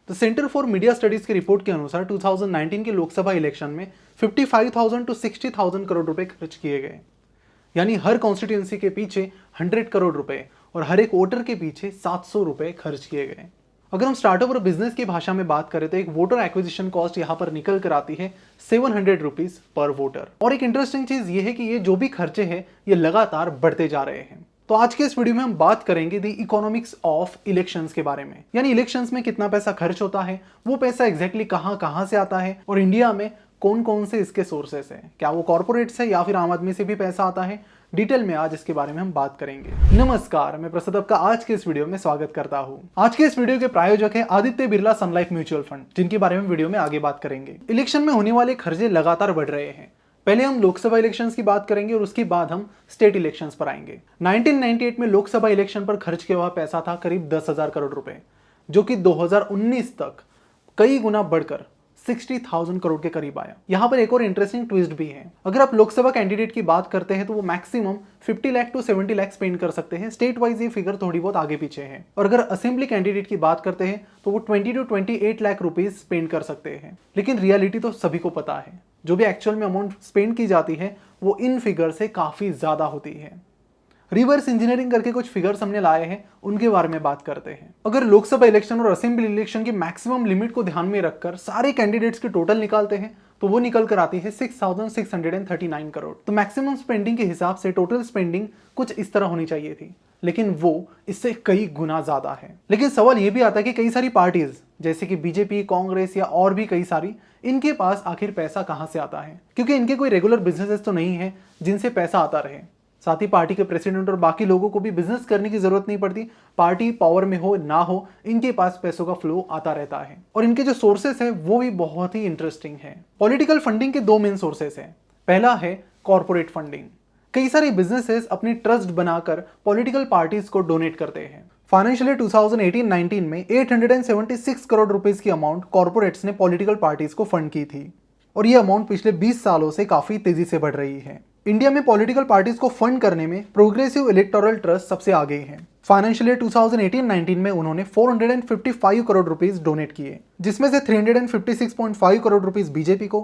तो centre for media studies की report के अनुसार 2019 के लोकसभा इलेक्शन में 55,000 to 60,000 करोड़ रुपए खर्च किए गए। यानी हर कॉन्स्टिट्यूंसी के पीछे 100 करोड़ रुपए और हर एक वोटर के पीछे 700 रुपए खर्च किए गए। अगर हम स्टार्टअप और बिजनेस की भाषा में बात करें तो एक वोटर एक्विजिशन कॉस्ट यहाँ पर निकल कर आती है 700 रुपीज पर वोटर। और एक इंटरेस्टिंग चीज ये है कि ये जो भी खर्चे हैं ये लगातार बढ़ते जा रहे हैं। तो आज के इस वीडियो में हम बात करेंगे दी इकोनॉमिक्स ऑफ इलेक्शंस के बारे में, यानी इलेक्शंस में कितना पैसा खर्च होता है, वो पैसा एग्जैक्टली कहां से आता है और इंडिया में कौन कौन से इसके सोर्सेस हैं, क्या वो कॉर्पोरेट से या फिर आम आदमी से भी पैसा आता है। डिटेल में आज इसके बारे में हम बात करेंगे। नमस्कार, मैं प्रसाद आपका आज के इस वीडियो में स्वागत करता हूँ। आज के इस वीडियो के प्रायोजक है Aditya Birla Sun Life mutual fund, जिनके बारे में वीडियो में आगे बात करेंगे। इलेक्शन में होने वाले खर्चे लगातार बढ़ रहे हैं। पहले हम लोकसभा इलेक्शंस की बात करेंगे और उसके बाद हम स्टेट इलेक्शंस पर आएंगे। 1998 में लोकसभा इलेक्शन पर खर्च किया हुआ पैसा था करीब 10,000 करोड़ रुपए, जो कि 2019 तक कई गुना बढ़कर 60,000 करोड़ के करीब आया। यहाँ पर एक और इंटरेस्टिंग ट्विस्ट भी है। अगर आप लोकसभा कैंडिडेट की बात करते हैं तो वो maximum 50 lakh to 70 lakh spend कर सकते हैं। स्टेट वाइज ये फिगर थोड़ी बहुत आगे पीछे है। और अगर असेंबली कैंडिडेट की बात करते हैं तो वो 20 to 28 लाख रुपीज स्पेंड कर सकते हैं। लेकिन रियलिटी तो सभी को पता है, जो भी एक्चुअल में अमाउंट स्पेंड की जाती है वो इन फिगर से काफी ज्यादा होती है। रिवर्स इंजीनियरिंग करके कुछ फिगर्स हमने लाए हैं, उनके बारे में बात करते हैं। अगर लोकसभा इलेक्शन और असेंबली इलेक्शन की मैक्सिमम लिमिट को ध्यान में रखकर सारे कैंडिडेट्स के टोटल निकालते हैं तो वो निकल कर आती है 6,639 करोड़। तो मैक्सिमम स्पेंडिंग के हिसाब से टोटल स्पेंडिंग कुछ इस तरह होनी चाहिए थी, लेकिन वो इससे कई गुना ज्यादा है। लेकिन सवाल ये भी आता है कि कई सारी पार्टीज जैसे कि बीजेपी, कांग्रेस या और भी कई सारी, इनके पास आखिर पैसा कहां से आता है, क्योंकि इनके कोई रेगुलर बिजनेसेस तो नहीं है जिनसे पैसा आता रहे। साथ ही पार्टी के प्रेसिडेंट और बाकी लोगों को भी बिजनेस करने की जरूरत नहीं पड़ती। पार्टी पावर में हो ना हो, इनके पास पैसों का फ्लो आता रहता है। और इनके जो सोर्सेस है वो भी बहुत ही इंटरेस्टिंग है। पॉलिटिकल फंडिंग के दो मेन सोर्सेस हैं। पहला है कॉर्पोरेट फंडिंग। कई सारे बिजनेसेस अपनी ट्रस्ट बनाकर पॉलिटिकल पार्टीज को डोनेट करते हैं। फाइनेंशियल 2018-19 में 876 करोड़ रुपीज की अमाउंट कॉर्पोरेट्स ने पॉलिटिकल पार्टीज को फंड की थी और ये अमाउंट पिछले 20 सालों से काफी तेजी से बढ़ रही है। इंडिया में पॉलिटिकल पार्टीज को फंड करने में प्रोग्रेसिव इलेक्टोरल ट्रस्ट सबसे आगे है। फाइनेंशियल 2018-19 में उन्होंने 455 करोड़ रुपीस डोनेट किए, जिसमें से 356.5 करोड़ रुपीस बीजेपी को,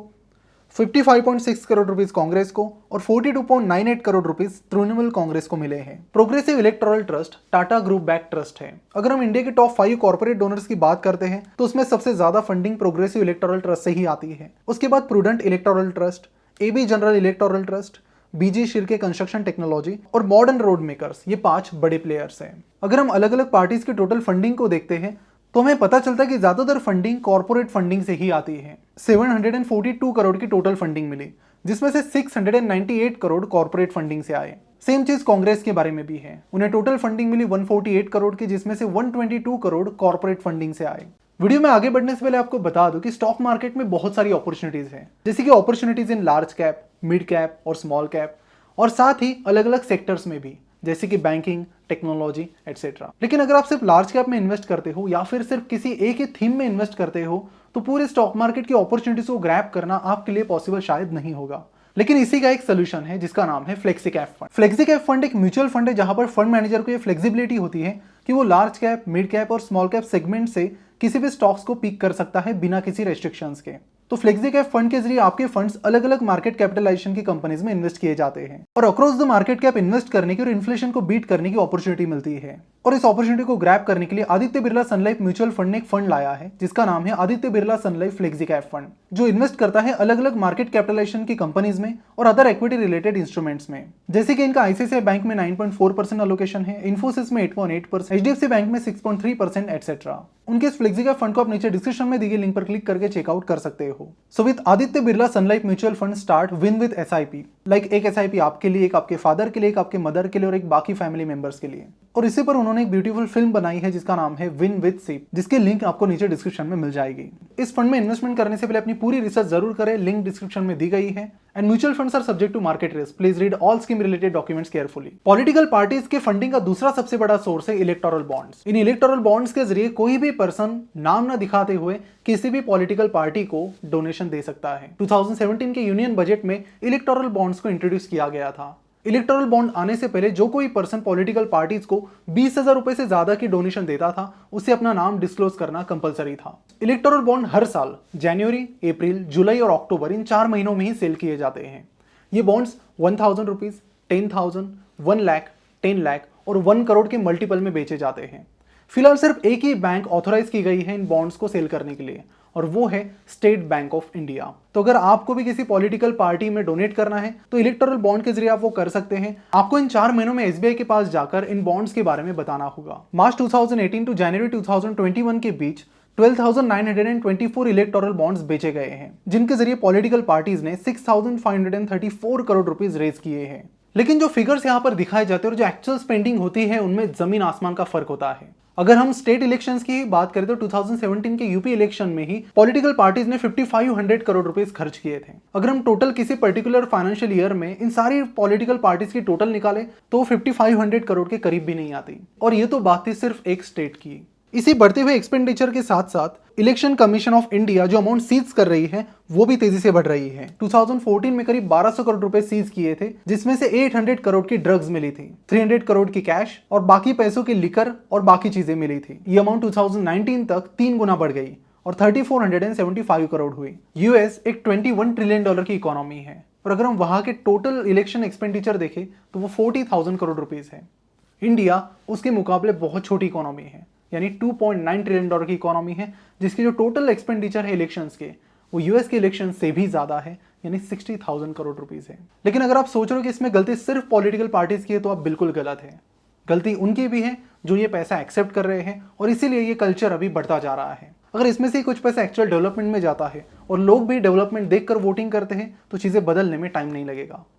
55.6 करोड़ रुपीस कांग्रेस को और 42.98 करोड़ रुपीस तृणमूल कांग्रेस को मिले हैं। Progressive electoral trust Tata group back trust है। अगर हम इंडिया के टॉप 5 कॉर्पोरेट डोनर्स की बात करते हैं तो उसमें सबसे ज्यादा फंडिंग प्रोग्रेसिव इलेक्टोरल ट्रस्ट से ही आती है। उसके बाद prudent electoral trust, AB general electoral trust, BG Shirke construction technology और मॉडर्न रोड मेकर्स, ये 5 बड़े प्लेयर्स हैं। अगर हम अलग अलग पार्टीज की टोटल फंडिंग को देखते हैं तो हमें पता चलता है कि ज्यादातर फंडिंग कॉर्पोरेट फंडिंग से ही आती है। 742 करोड़ की टोटल फंडिंग मिली, जिसमें से 698 करोड़ कॉर्पोरेट फंडिंग से आए। सेम चीज कांग्रेस के बारे में भी है। उन्हें टोटल फंडिंग मिली 148 करोड़ की, जिसमें से 122 करोड़ कॉर्पोरेट फंडिंग से आए। वीडियो में आगे बढ़ने से पहले आपको बता दूं कि स्टॉक मार्केट में बहुत सारी अपॉर्चुनिटीज हैं, जैसे कि opportunities in large cap, mid cap और स्मॉल कैप, और साथ ही अलग अलग सेक्टर्स में भी, जैसे कि बैंकिंग, टेक्नोलॉजी एटसेट्रा। लेकिन अगर आप सिर्फ लार्ज कैप में इन्वेस्ट करते हो या फिर सिर्फ किसी एक ही थीम में इन्वेस्ट करते हो तो पूरे स्टॉक मार्केट की अपॉर्चुनिटीज को ग्रैब करना आपके लिए पॉसिबल शायद नहीं होगा। लेकिन इसी का एक सोल्यूशन है जिसका नाम है flexi cap fund. Flexi cap fund एक म्यूचुअल फंड है जहां पर फंड मैनेजर को ये फ्लेक्सिबिलिटी होती है कि वो लार्ज कैप, मिड कैप और स्मॉल कैप सेगमेंट से किसी भी स्टॉक्स को पिक कर सकता है बिना किसी रेस्ट्रिक्शंस के। तो फ्लेक्सी कैप फंड के जरिए आपके फंड्स अलग अलग मार्केट कैपिटलाइजेशन की कंपनीज में इन्वेस्ट किए जाते हैं और across the market cap invest करने की और इन्फ्लेशन को बीट करने की अपॉर्चुनिटी मिलती है। और इस अपॉर्चुनिटी को ग्रैब करने के लिए Aditya Birla Sun Life mutual fund ने एक फंड लाया है जिसका नाम है Aditya Birla Sun life flexi cap fund, जो इन्वेस्ट करता है अलग अलग मार्केट कैपिटलाइजेशन की कंपनीज में और अदर इक्विटी रिलेटेड इंस्ट्रूमेंट्स में। जैसे कि इनका आईसीआईसीआई बैंक में 9.4% एलोकेशन है, इन्फोसिस में 8.8%, एचडीएफसी बैंक में 6.3% एटसेट्रा। उनके इस फ्लेक्सी कैप फंड को आप नीचे डिस्क्रिप्शन में दी गई लिंक पर क्लिक करके चेकआउट कर सकते हो। So with Aditya Birla Sun Life mutual fund start win with SIP, like एक एसआईपी आपके लिए, एक आपके फादर के लिए, एक आपके मदर के लिए और एक बाकी फैमिली मेंबर्स के लिए। और इसी पर उन्होंने एक ब्यूटीफुल फिल्म बनाई है जिसका नाम है विन विद सिप, जिसकी लिंक आपको नीचे डिस्क्रिप्शन में मिल जाएगी। इस फंड में इन्वेस्टमेंट करने से पहले अपनी पूरी रिसर्च जरूर करें, लिंक डिस्क्रिप्शन में दी गई है। And mutual funds are subject to market risk, please read all scheme related documents carefully. Political parties के फंडिंग का दूसरा सबसे बड़ा सोर्स है इलेक्टोरल बॉन्ड्स। इन इलेक्टोरल बॉन्ड्स के जरिए कोई भी पर्सन नाम न दिखाते हुए किसी भी पॉलिटिकल पार्टी को डोनेशन दे सकता है। 2017 के यूनियन बजट में इलेक्टोरल बॉन्ड्स को इंट्रोड्यूस किया गया था, इलेक्टोरल बॉन्ड आने से पहले जो कोई पर्सन पॉलिटिकल पार्टीज को 20,000 रुपए से ज्यादा की डोनेशन देता था उसे अपना नाम डिस्क्लोज करना कंपलसरी था। इलेक्टोरल बॉन्ड हर साल जनवरी, अप्रैल, जुलाई और अक्टूबर इन 4 महीनों में ही सेल किए जाते हैं। ये बॉन्ड्स 1,000 रुपीज, 10,000, 1 लाख, 10 लाख और 1 करोड़ के मल्टीपल में बेचे जाते हैं। फिलहाल सिर्फ एक ही बैंक ऑथोराइज की गई है इन बॉन्ड्स को सेल करने के लिए और वो है स्टेट बैंक ऑफ इंडिया। तो अगर आपको भी किसी पॉलिटिकल पार्टी में डोनेट करना है तो इलेक्टोरल बॉन्ड के जरिए आप वो कर सकते हैं। आपको इन 4 महीनों में एसबीआई के पास जाकर इन बॉन्ड्स के बारे में बताना होगा। मार्च 2018 टू जनवरी 2021 के बीच 12,924 इलेक्टोरल बॉन्ड्स बेचे गए हैं, जिनके जरिए पॉलिटिकल पार्टीज ने 6,534 करोड़ रुपीज रेज किए हैं। लेकिन जो फिगर्स यहाँ पर दिखाए जाते हैं और जो एक्चुअल स्पेंडिंग होती है उनमें जमीन आसमान का फर्क होता है। अगर हम स्टेट इलेक्शंस की बात करें तो 2017 के यूपी इलेक्शन में ही पॉलिटिकल पार्टीज ने 5,500 करोड़ रुपए खर्च किए थे। अगर हम टोटल किसी पर्टिकुलर फाइनेंशियल ईयर में इन सारी पॉलिटिकल पार्टीज की टोटल निकाले तो 5,500 करोड़ के करीब भी नहीं आती। और ये तो बात थी सिर्फ एक स्टेट की। इसी बढ़ते हुए एक्सपेंडिचर के साथ साथ इलेक्शन कमीशन ऑफ इंडिया जो अमाउंट सीज कर रही है वो भी तेजी से बढ़ रही है। 2014 में करीब 1,200 करोड़ रुपए सीज किए थे, जिसमें से 800 करोड़ की ड्रग्स मिली थी, 300 करोड़ की कैश और बाकी पैसों की लिकर और बाकी चीजें मिली थी। ये अमाउंट 2019 तक 3 गुना बढ़ गई और 3,475 करोड़ हुई। यूएस एक $21 ट्रिलियन की इकोनॉमी है और अगर हम वहां के टोटल इलेक्शन एक्सपेंडिचर देखें तो वो 40,000 करोड़ रुपीज है। इंडिया उसके मुकाबले बहुत छोटी इकोनॉमी है, यानी 2.9 ट्रिलियन की इकोनॉमी है, जिसकी जो टोटल एक्सपेंडिचर है इलेक्शंस के वो यूएस के इलेक्शन से भी ज्यादा है, यानी 60,000 करोड़ रुपीस है। लेकिन अगर आप सोच रहे हो कि इसमें गलती सिर्फ पॉलिटिकल पार्टीज की है तो आप बिल्कुल गलत है। गलती उनकी भी है जो ये पैसा एक्सेप्ट कर रहे हैं और इसीलिए ये कल्चर अभी बढ़ता जा रहा है। अगर इसमें से कुछ पैसा एक्चुअल डेवलपमेंट में जाता है और लोग भी डेवलपमेंट देखकर वोटिंग करते हैं तो चीजें बदलने में टाइम नहीं लगेगा।